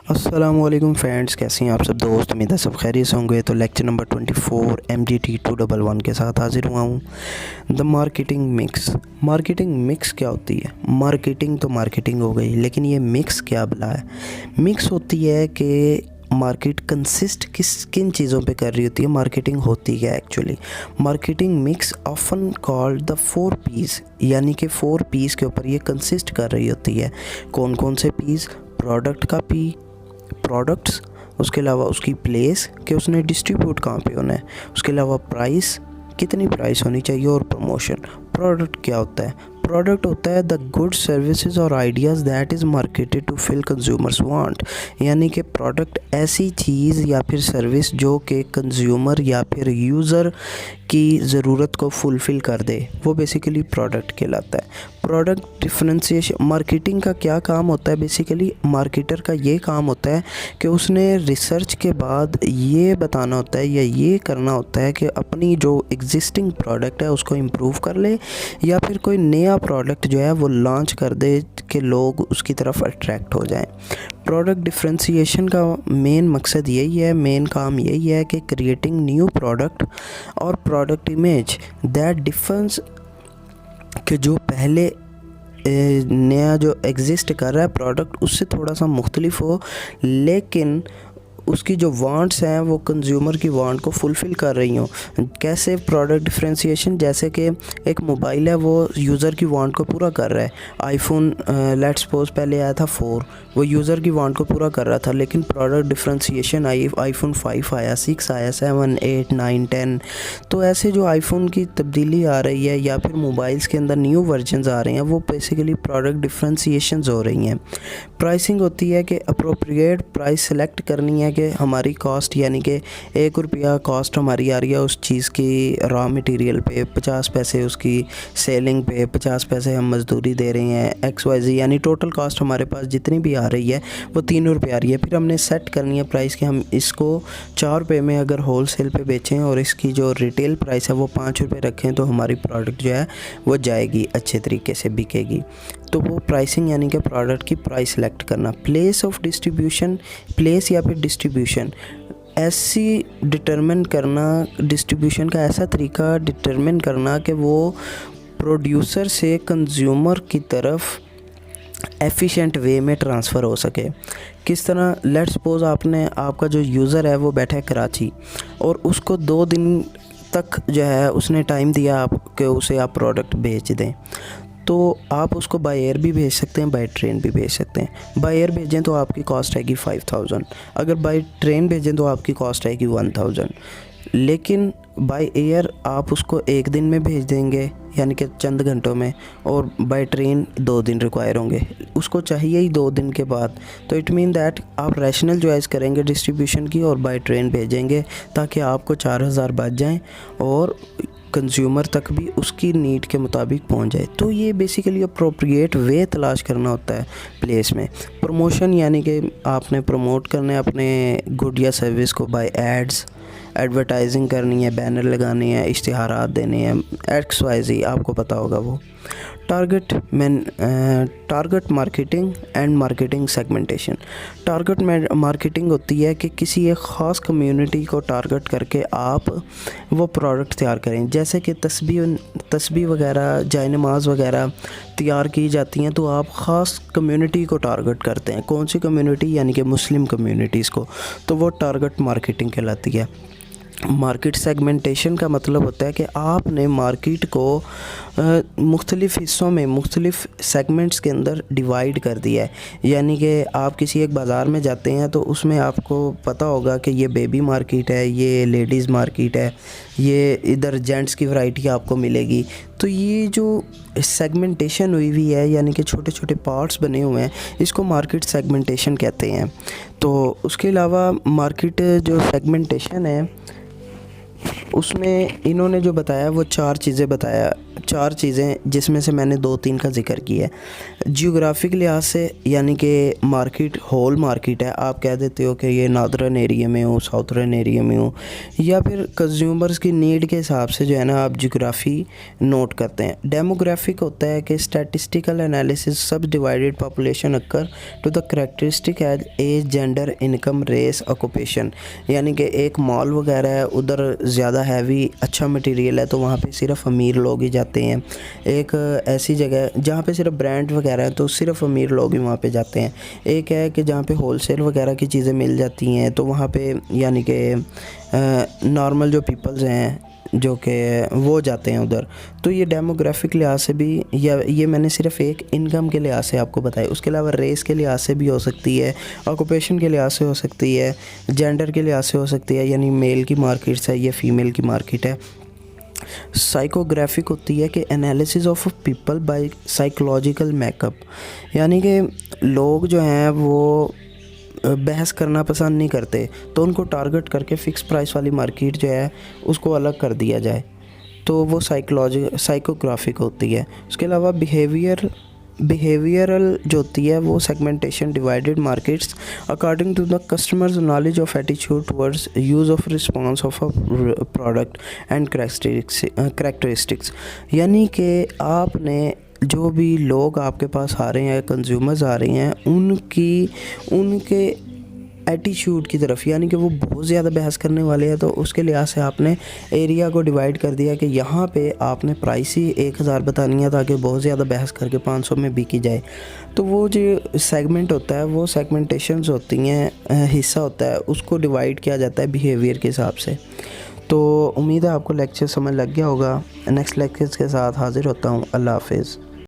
अस्सलामुअलैकुम फ्रेंड्स, कैसे हैं आप सब दोस्त। उम्मीद है सब खैरियत से होंगे। तो लेक्चर नंबर 24 Mgt211 के साथ हाजिर हुआ हूँ। The marketing mix. Marketing mix क्या होती है? मार्केटिंग तो मार्केटिंग हो गई, लेकिन ये मिक्स क्या भला है? मिक्स होती है कि मार्केट कंसिस्ट किन चीज़ों पे कर रही होती है। मार्केटिंग होती है actually marketing mix often called the 4 Ps, यानी कि 4 पीस के ऊपर ये कंसिस्ट कर रही होती है। कौन कौन से पीस? प्रोडक्ट का पी, प्रोडक्ट्स, उसके अलावा उसकी प्लेस कि उसने डिस्ट्रीब्यूट कहाँ पे होना है, उसके अलावा प्राइस, कितनी प्राइस होनी चाहिए, और प्रमोशन। प्रोडक्ट क्या होता है? प्रोडक्ट होता है द गुड सर्विसेज और ideas that is marketed to fill consumers want, यानी कि प्रोडक्ट ऐसी चीज़ या फिर सर्विस जो कि कंज्यूमर या फिर यूज़र की ज़रूरत को फुलफ़िल कर दे, वो बेसिकली प्रोडक्ट कहलाता है। Product differentiation. मार्केटिंग का क्या काम होता है? बेसिकली मार्केटर का ये काम होता है कि उसने रिसर्च के बाद ये बताना होता है या ये करना होता है कि अपनी जो एग्जिस्टिंग प्रोडक्ट है उसको इम्प्रूव कर ले, या फिर कोई नया प्रोडक्ट जो है वो लॉन्च कर दे कि लोग उसकी तरफ अट्रैक्ट हो जाएं। प्रोडक्ट डिफरेंशिएशन का मेन मकसद यही है, मेन काम यही है कि क्रिएटिंग न्यू प्रोडक्ट और प्रोडक्ट इमेज दैट डिफरेंस, कि जो पहले नया जो एग्ज़िस्ट कर रहा है प्रोडक्ट उससे थोड़ा सा मुख्तलिफ हो, लेकिन उसकी जो वांट्स हैं वो कंज्यूमर की वांट को फुलफ़िल कर रही हों। कैसे प्रोडक्ट डिफरेंशिएशन? जैसे कि एक मोबाइल है वो यूज़र की वांट को पूरा कर रहा है। आईफोन लेट्स सपोज पहले आया था 4, वो यूज़र की वांट को पूरा कर रहा था, लेकिन प्रोडक्ट डिफरेंशिएशन आई, आईफोन 5 आया, 6 आया, 7, 8, 9, 10। तो ऐसे जो आईफोन की तब्दीली आ रही है या फिर मोबाइल्स के अंदर न्यू वर्जन्स आ रहे हैं, वो बेसिकली प्रोडक्ट डिफरेंशिएशंस हो रही हैं। प्राइसिंग होती है कि अप्रोप्रिएट प्राइस सेलेक्ट करनी है कि हमारी कॉस्ट, यानी कि 1 रुपया कॉस्ट हमारी आ रही है उस चीज़ की रॉ मटेरियल पे, 50 पैसे उसकी सेलिंग पे, 50 पैसे हम मजदूरी दे रहे हैं, XYZ, यानी टोटल कॉस्ट हमारे पास जितनी भी आ रही है वो 3 रुपये आ रही है। फिर हमने सेट करनी है प्राइस कि हम इसको 4 रुपये में अगर होल सेल पे बेचें और इसकी जो रिटेल प्राइस है वो 5 रुपये रखें, तो हमारी प्रोडक्ट जो है वो जाएगी, अच्छे तरीके से बिकेगी। तो वो प्राइसिंग यानी कि प्रोडक्ट की प्राइस सेलेक्ट करना। प्लेस ऑफ डिस्ट्रीब्यूशन, प्लेस या फिर डिस्ट्रीब्यूशन ऐसी डिटरमिन करना, डिस्ट्रीब्यूशन का ऐसा तरीका डिटरमिन करना कि वो प्रोड्यूसर से कंज्यूमर की तरफ एफिशिएंट वे में ट्रांसफ़र हो सके। किस तरह? लेट्स सपोज आपका जो यूज़र है वो बैठा है कराची, और उसको 2 दिन तक जो है उसने टाइम दिया आपके, उसे आप प्रोडक्ट भेज दें। तो आप उसको बाय एयर भी भेज सकते हैं, बाय ट्रेन भी भेज सकते हैं। बाय एयर भेजें तो आपकी कॉस्ट आएगी 5000, अगर बाय ट्रेन भेजें तो आपकी कॉस्ट आएगी 1000। लेकिन बाय एयर आप उसको 1 दिन में भेज देंगे, यानी कि चंद घंटों में, और बाय ट्रेन 2 दिन रिक्वायर होंगे, उसको चाहिए ही 2 दिन के बाद। तो इट मीन दैट आप रैशनल चॉइस करेंगे डिस्ट्रीब्यूशन की और बाय ट्रेन भेजेंगे, ताकि आपको 4000 बच जाएँ और कंज्यूमर तक भी उसकी नीड के मुताबिक पहुंच जाए। तो ये बेसिकली अप्रोप्रिएट वे तलाश करना होता है प्लेस में। प्रमोशन यानी कि आपने प्रमोट करना है अपने गुड या सर्विस को बाय एड्स, एडवर्टाइजिंग करनी है, बैनर लगाने हैं, इश्तिहारात देने हैं, XYZ, आपको पता होगा वो। Target marketing and marketing segmentation. Target marketing होती है कि किसी एक ख़ास कम्युनिटी को टारगेट करके आप वो प्रोडक्ट तैयार करें। जैसे कि तस्बीह वगैरह, जाय नमाज वगैरह तैयार की जाती हैं, तो आप ख़ास कम्युनिटी को टारगेट करते हैं। कौन सी कम्युनिटी? यानी कि मुस्लिम कम्युनिटीज़ को। तो वो टारगेट मार्केटिंग कहलाती है। मार्केट सेगमेंटेशन का मतलब होता है कि आपने मार्केट को मुख्तलिफ़ हिस्सों में, मुख्तलिफ़ सेगमेंट्स के अंदर डिवाइड कर दिया है। यानी कि आप किसी एक बाज़ार में जाते हैं तो उसमें आपको पता होगा कि ये बेबी मार्केट है, ये लेडीज़ मार्केट है, ये इधर जेंट्स की वैरायटी आपको मिलेगी। तो ये जो सेगमेंटेशन हुई हुई है, यानी कि छोटे छोटे पार्ट्स बने हुए हैं, इसको मार्केट सेगमेंटेशन कहते हैं। तो उसके अलावा मार्केट जो सेगमेंटेशन है उसमें इन्होंने जो बताया वो 4 चीज़ें बताया चार चीज़ें जिसमें से मैंने 2-3 का जिक्र किया है। जियोग्राफिक लिहाज से यानी कि मार्केट होल मार्केट है, आप कह देते हो कि ये नॉर्दर्न एरिया में हो, साउथर्न एरिया में हो, या फिर कंज्यूमर्स की नीड के हिसाब से जो है ना आप जियोग्राफी नोट करते हैं। डेमोग्राफिक होता है कि statistical analysis subdivided population अक्कर to the characteristic age gender income race occupation, यानी कि एक मॉल वगैरह है, उधर ज़्यादा हैवी अच्छा मटेरियल है तो वहाँ पे सिर्फ अमीर लोग ही जाते हैं। एक ऐसी जगह जहाँ पे सिर्फ ब्रांड वगैरह है तो सिर्फ अमीर लोग ही वहाँ पे जाते हैं। एक है कि जहाँ पे होलसेल वगैरह की चीज़ें मिल जाती हैं तो वहाँ पे यानी कि नॉर्मल जो पीपल्स हैं जो कि वो जाते हैं उधर। तो ये डेमोग्राफिक लिहाज से भी, या ये मैंने सिर्फ एक इनकम के लिहाज से आपको बताया, उसके अलावा रेस के लिहाज से भी हो सकती है, ऑक्यूपेशन के लिहाज से हो सकती है, जेंडर के लिहाज से हो सकती है, यानी मेल की मार्केट्स है या फीमेल की मार्केट है। साइकोग्राफिक होती है कि analysis of people by psychological makeup, यानी कि लोग जो हैं वो बहस करना पसंद नहीं करते तो उनको टारगेट करके फ़िक्स प्राइस वाली मार्केट जो है उसको अलग कर दिया जाए, तो वो साइकोग्राफिक होती है। उसके अलावा बिहेवियरल जो होती है वो segmentation divided markets according to the customers knowledge of attitude towards use of response of a product and characteristics, यानी कि आपने जो भी लोग आपके पास आ रहे हैं, कंज्यूमर्स आ रहे हैं, उनके एटीट्यूड की तरफ, यानी कि वो बहुत ज़्यादा बहस करने वाले हैं तो उसके लिहाज से आपने एरिया को डिवाइड कर दिया कि यहाँ पे आपने प्राइस ही 1000 बतानी है ताकि बहुत ज़्यादा बहस करके 500 में बिकी जाए। तो वो जो सेगमेंट होता है वो सेगमेंटेशंस होती हैं, हिस्सा होता है, उसको डिवाइड किया जाता है बिहेवियर के हिसाब से। तो उम्मीद है आपको लेक्चर समझ लग गया होगा। नेक्स्ट लेक्चर के साथ हाज़िर होता हूँ। अल्लाह हाफिज़।